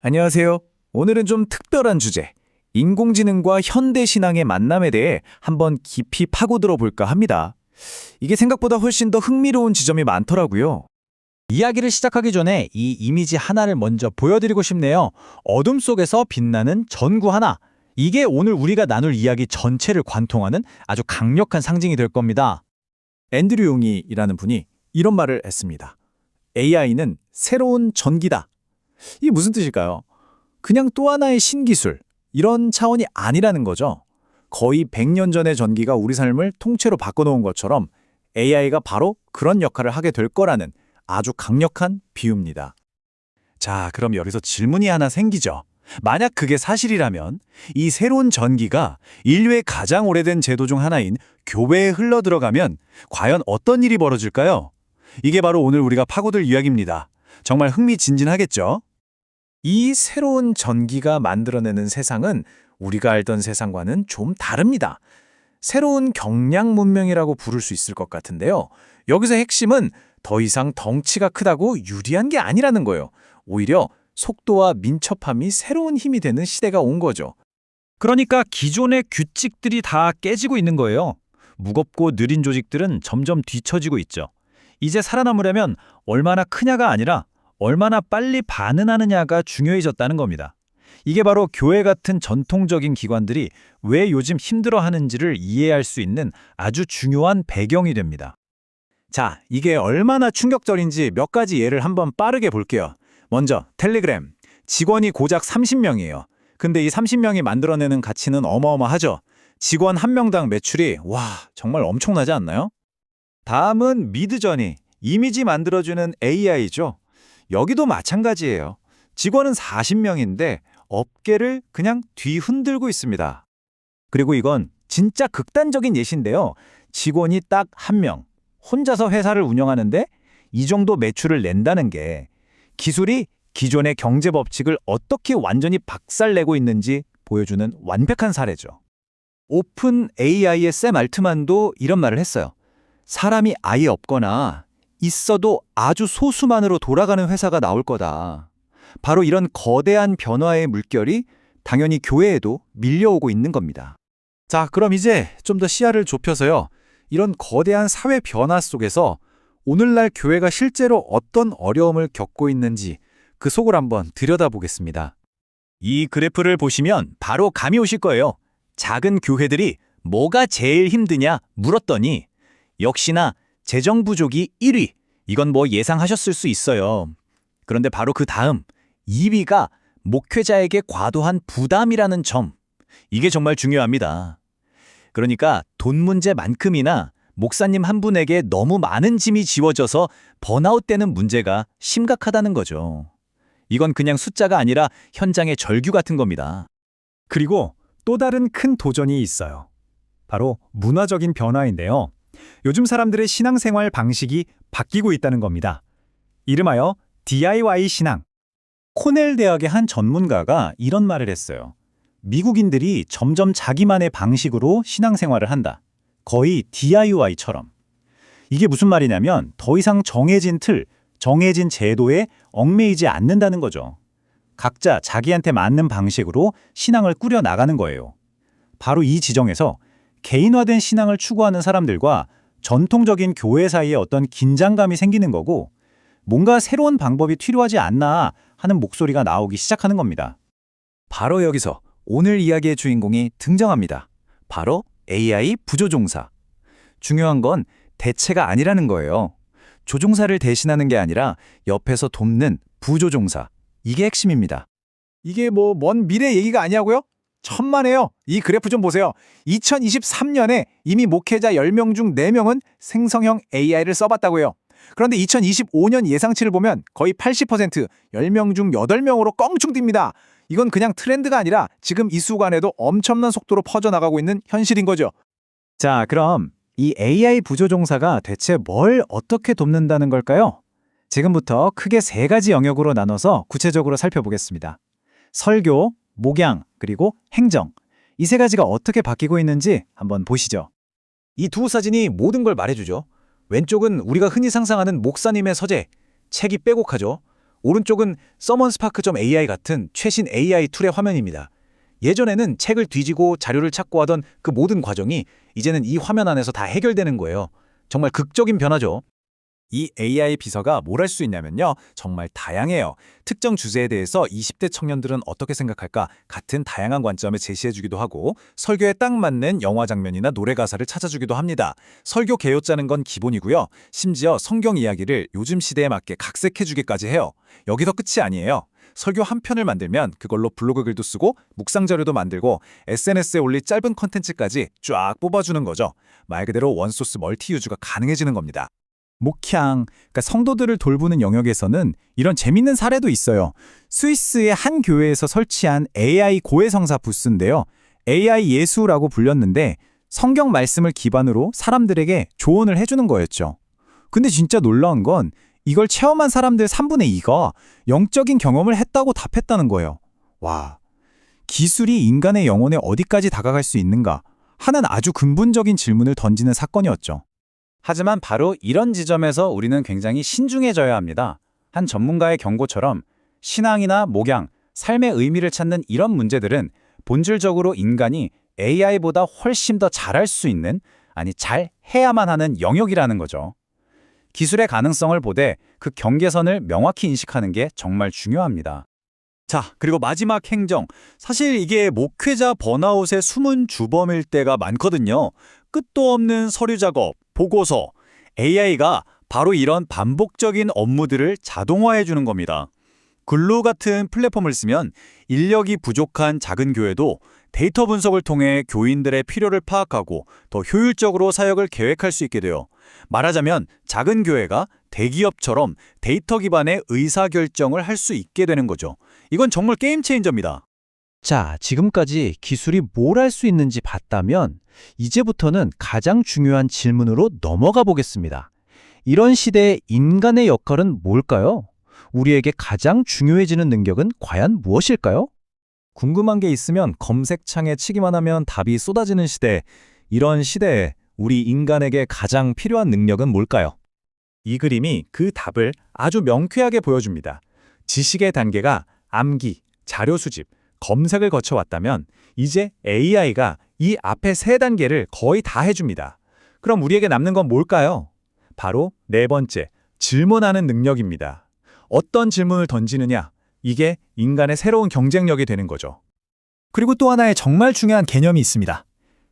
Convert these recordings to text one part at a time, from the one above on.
안녕하세요. 오늘은 좀 특별한 주제, 인공지능과 현대신앙의 만남에 대해 한번 깊이 파고들어 볼까 합니다. 이게 생각보다 훨씬 더 흥미로운 지점이 많더라고요. 이야기를 시작하기 전에 이 이미지 하나를 먼저 보여드리고 싶네요. 어둠 속에서 빛나는 전구 하나. 이게 오늘 우리가 나눌 이야기 전체를 관통하는 아주 강력한 상징이 될 겁니다. 앤드류 용이라는 분이 이런 말을 했습니다. AI는 새로운 전기다. 이게 무슨 뜻일까요? 그냥 또 하나의 신기술, 이런 차원이 아니라는 거죠. 거의 100년 전의 전기가 우리 삶을 통째로 바꿔놓은 것처럼 AI가 바로 그런 역할을 하게 될 거라는 아주 강력한 비유입니다. 자, 그럼 여기서 질문이 하나 생기죠. 만약 그게 사실이라면 이 새로운 전기가 인류의 가장 오래된 제도 중 하나인 교회에 흘러들어가면 과연 어떤 일이 벌어질까요? 이게 바로 오늘 우리가 파고들 이야기입니다. 정말 흥미진진하겠죠? 이 새로운 전기가 만들어내는 세상은 우리가 알던 세상과는 좀 다릅니다. 새로운 경량 문명이라고 부를 수 있을 것 같은데요. 여기서 핵심은 더 이상 덩치가 크다고 유리한 게 아니라는 거예요. 오히려 속도와 민첩함이 새로운 힘이 되는 시대가 온 거죠. 그러니까 기존의 규칙들이 다 깨지고 있는 거예요. 무겁고 느린 조직들은 점점 뒤처지고 있죠. 이제 살아남으려면 얼마나 크냐가 아니라 얼마나 빨리 반응하느냐가 중요해졌다는 겁니다. 이게 바로 교회 같은 전통적인 기관들이 왜 요즘 힘들어하는지를 이해할 수 있는 아주 중요한 배경이 됩니다. 자, 이게 얼마나 충격적인지 몇 가지 예를 한번 빠르게 볼게요. 먼저 텔레그램, 직원이 고작 30명이에요. 근데 이 30명이 만들어내는 가치는 어마어마하죠. 직원 한 명당 매출이 정말 엄청나지 않나요? 다음은 미드저니, 이미지 만들어주는 AI죠. 여기도 마찬가지예요. 직원은 40명인데 업계를 그냥 뒤흔들고 있습니다. 그리고 이건 진짜 극단적인 예시인데요. 직원이 딱 한 명, 혼자서 회사를 운영하는데 이 정도 매출을 낸다는 게 기술이 기존의 경제 법칙을 어떻게 완전히 박살내고 있는지 보여주는 완벽한 사례죠. 오픈 AI의 샘 알트만도 이런 말을 했어요. 사람이 아예 없거나 있어도 아주 소수만으로 돌아가는 회사가 나올 거다. 바로 이런 거대한 변화의 물결이 당연히 교회에도 밀려오고 있는 겁니다. 자, 그럼 이제 좀 더 시야를 좁혀서요. 이런 거대한 사회 변화 속에서 오늘날 교회가 실제로 어떤 어려움을 겪고 있는지 그 속을 한번 들여다보겠습니다. 이 그래프를 보시면 바로 감이 오실 거예요. 작은 교회들이 뭐가 제일 힘드냐 물었더니 역시나 재정 부족이 1위. 이건 뭐 예상하셨을 수 있어요. 그런데 바로 그 다음 2위가 목회자에게 과도한 부담이라는 점. 이게 정말 중요합니다. 그러니까 돈 문제만큼이나 목사님 한 분에게 너무 많은 짐이 지워져서 번아웃되는 문제가 심각하다는 거죠. 이건 그냥 숫자가 아니라 현장의 절규 같은 겁니다. 그리고 또 다른 큰 도전이 있어요. 바로 문화적인 변화인데요. 요즘 사람들의 신앙생활 방식이 바뀌고 있다는 겁니다. 이름하여 DIY 신앙. 코넬 대학의 한 전문가가 이런 말을 했어요. 미국인들이 점점 자기만의 방식으로 신앙생활을 한다. 거의 DIY처럼. 이게 무슨 말이냐면 더 이상 정해진 틀, 정해진 제도에 얽매이지 않는다는 거죠. 각자 자기한테 맞는 방식으로 신앙을 꾸려 나가는 거예요. 바로 이 지점에서 개인화된 신앙을 추구하는 사람들과 전통적인 교회 사이에 어떤 긴장감이 생기는 거고 뭔가 새로운 방법이 필요하지 않나 하는 목소리가 나오기 시작하는 겁니다. 바로 여기서 오늘 이야기의 주인공이 등장합니다. 바로 AI 부조종사. 중요한 건 대체가 아니라는 거예요. 조종사를 대신하는 게 아니라 옆에서 돕는 부조종사. 이게 핵심입니다. 이게 뭐 먼 미래 얘기가 아니냐고요? 천만에요. 이 그래프 좀 보세요. 2023년에 이미 목회자 10명 중 4명은 생성형 AI를 써봤다고요. 그런데 2025년 예상치를 보면 거의 80%, 10명 중 8명으로 껑충 뜁니다. 이건 그냥 트렌드가 아니라 지금 이 순간에도 엄청난 속도로 퍼져나가고 있는 현실인 거죠. 자, 그럼 이 AI 부조종사가 대체 뭘 어떻게 돕는다는 걸까요? 지금부터 크게 3가지 영역으로 나눠서 구체적으로 살펴보겠습니다. 설교, 목양, 그리고 행정. 이 3가지가 어떻게 바뀌고 있는지 한번 보시죠. 이 두 사진이 모든 걸 말해주죠. 왼쪽은 우리가 흔히 상상하는 목사님의 서재, 책이 빼곡하죠. 오른쪽은 summonspark.ai 같은 최신 AI 툴의 화면입니다. 예전에는 책을 뒤지고 자료를 찾고 하던 그 모든 과정이 이제는 이 화면 안에서 다 해결되는 거예요. 정말 극적인 변화죠. 이 AI 비서가 뭘 할 수 있냐면요. 정말 다양해요. 특정 주제에 대해서 20대 청년들은 어떻게 생각할까 같은 다양한 관점을 제시해주기도 하고 설교에 딱 맞는 영화 장면이나 노래 가사를 찾아주기도 합니다. 설교 개요 짜는 건 기본이고요. 심지어 성경 이야기를 요즘 시대에 맞게 각색해주기까지 해요. 여기서 끝이 아니에요. 설교 한 편을 만들면 그걸로 블로그 글도 쓰고 묵상 자료도 만들고 SNS에 올릴 짧은 컨텐츠까지 쫙 뽑아주는 거죠. 말 그대로 원소스 멀티 유즈가 가능해지는 겁니다. 목향, 그러니까 성도들을 돌보는 영역에서는 이런 재밌는 사례도 있어요. 스위스의 한 교회에서 설치한 AI 고해성사 부스인데요. AI 예수라고 불렸는데 성경 말씀을 기반으로 사람들에게 조언을 해주는 거였죠. 근데 진짜 놀라운 건 이걸 체험한 사람들 3분의 2가 영적인 경험을 했다고 답했다는 거예요. 와, 기술이 인간의 영혼에 어디까지 다가갈 수 있는가 하는 아주 근본적인 질문을 던지는 사건이었죠. 하지만 바로 이런 지점에서 우리는 굉장히 신중해져야 합니다. 한 전문가의 경고처럼 신앙이나 목양, 삶의 의미를 찾는 이런 문제들은 본질적으로 인간이 AI보다 훨씬 더 잘할 수 있는, 아니 잘 해야만 하는 영역이라는 거죠. 기술의 가능성을 보되 그 경계선을 명확히 인식하는 게 정말 중요합니다. 자, 그리고 마지막 행정. 사실 이게 목회자 번아웃의 숨은 주범일 때가 많거든요. 끝도 없는 서류 작업, 보고서. AI가 바로 이런 반복적인 업무들을 자동화해 주는 겁니다. 글루 같은 플랫폼을 쓰면 인력이 부족한 작은 교회도 데이터 분석을 통해 교인들의 필요를 파악하고 더 효율적으로 사역을 계획할 수 있게 돼요. 말하자면 작은 교회가 대기업처럼 데이터 기반의 의사결정을 할 수 있게 되는 거죠. 이건 정말 게임 체인저입니다. 자, 지금까지 기술이 뭘 할 수 있는지 봤다면 이제부터는 가장 중요한 질문으로 넘어가 보겠습니다. 이런 시대의 인간의 역할은 뭘까요? 우리에게 가장 중요해지는 능력은 과연 무엇일까요? 궁금한 게 있으면 검색창에 치기만 하면 답이 쏟아지는 시대. 이런 시대에 우리 인간에게 가장 필요한 능력은 뭘까요? 이 그림이 그 답을 아주 명쾌하게 보여줍니다. 지식의 단계가 암기, 자료 수집, 검색을 거쳐왔다면 이제 AI가 이 앞에 세 단계를 거의 다 해줍니다. 그럼 우리에게 남는 건 뭘까요? 바로 네 번째, 질문하는 능력입니다. 어떤 질문을 던지느냐, 이게 인간의 새로운 경쟁력이 되는 거죠. 그리고 또 하나의 정말 중요한 개념이 있습니다.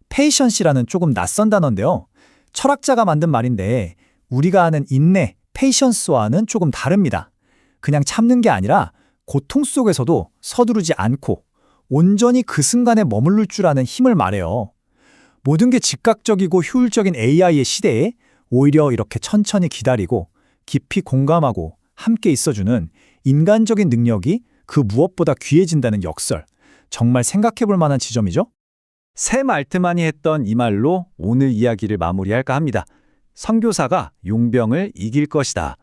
페이션시라는 조금 낯선 단어인데요. 철학자가 만든 말인데 우리가 아는 인내, 페이션스와는 조금 다릅니다. 그냥 참는 게 아니라 고통 속에서도 서두르지 않고 온전히 그 순간에 머무를 줄 아는 힘을 말해요. 모든 게 즉각적이고 효율적인 AI의 시대에 오히려 이렇게 천천히 기다리고 깊이 공감하고 함께 있어주는 인간적인 능력이 그 무엇보다 귀해진다는 역설. 정말 생각해 볼 만한 지점이죠? 샘 알트만이 했던 이 말로 오늘 이야기를 마무리할까 합니다. 선교사가 용병을 이길 것이다.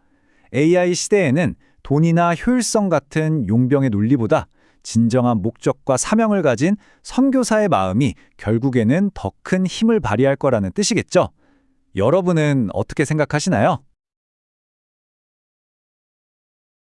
AI 시대에는 돈이나 효율성 같은 용병의 논리보다 진정한 목적과 사명을 가진 선교사의 마음이 결국에는 더 큰 힘을 발휘할 거라는 뜻이겠죠. 여러분은 어떻게 생각하시나요?